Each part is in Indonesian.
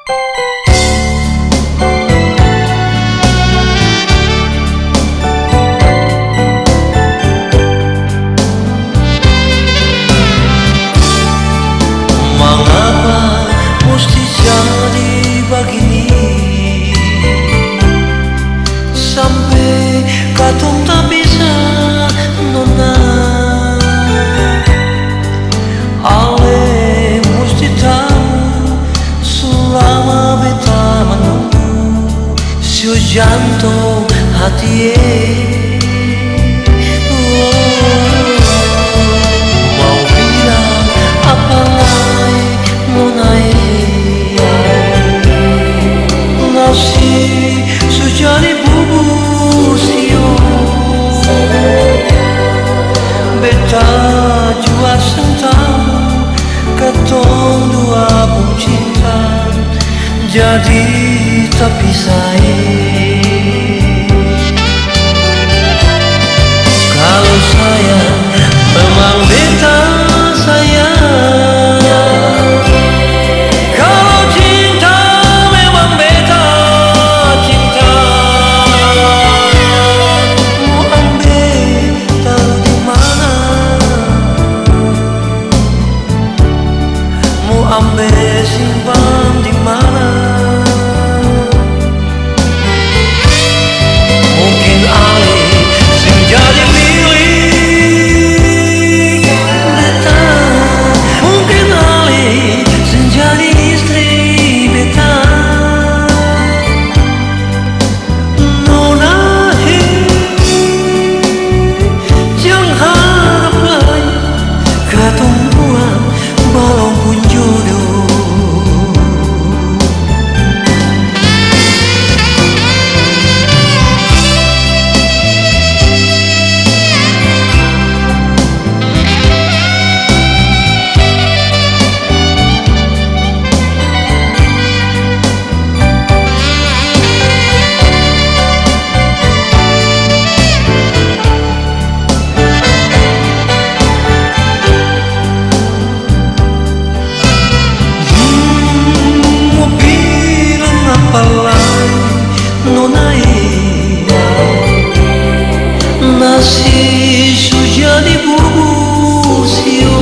Mengapa mesti jadi begini, sampai katong tak bisa nona. Ale mesti tahu selama beta menunggu sio jantung hati mau bilang apa lagi nonai, nasi sujani bubur sio beta jua sentang katong dua pun cinta jadi tak pisah. Kalau sayang memang beta sayang, kalau cinta memang beta cinta. Mau ambil taruh di mana, mau ambil simpan di mana. Mungkin Ale menjadi milik beta, mungkin Ale menjadi istri beta. Nona jangan harap lain, katong buat balong pun jodoh. Nasi sudah dibubur sio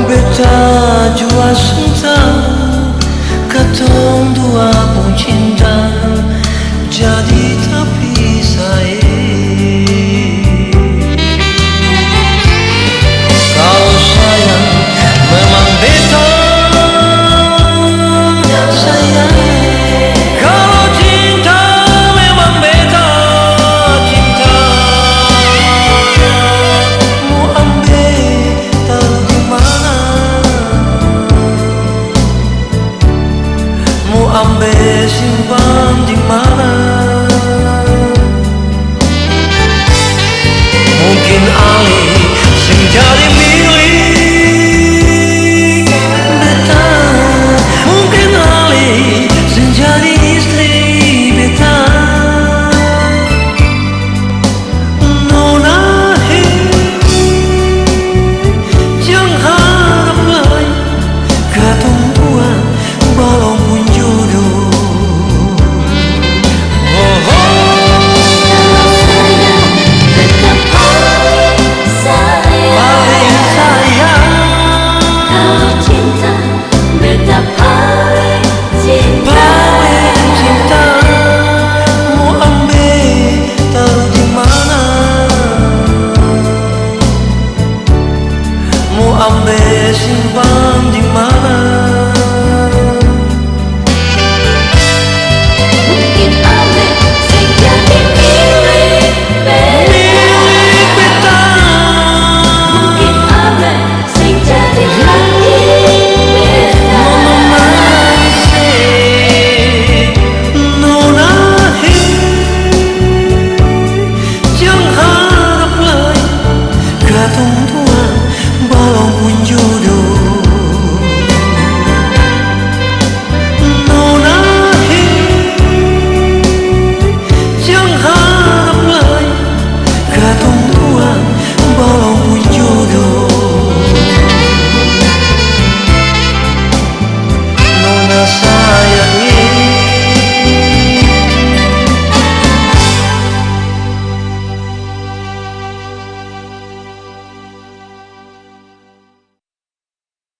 beta jua sentang katong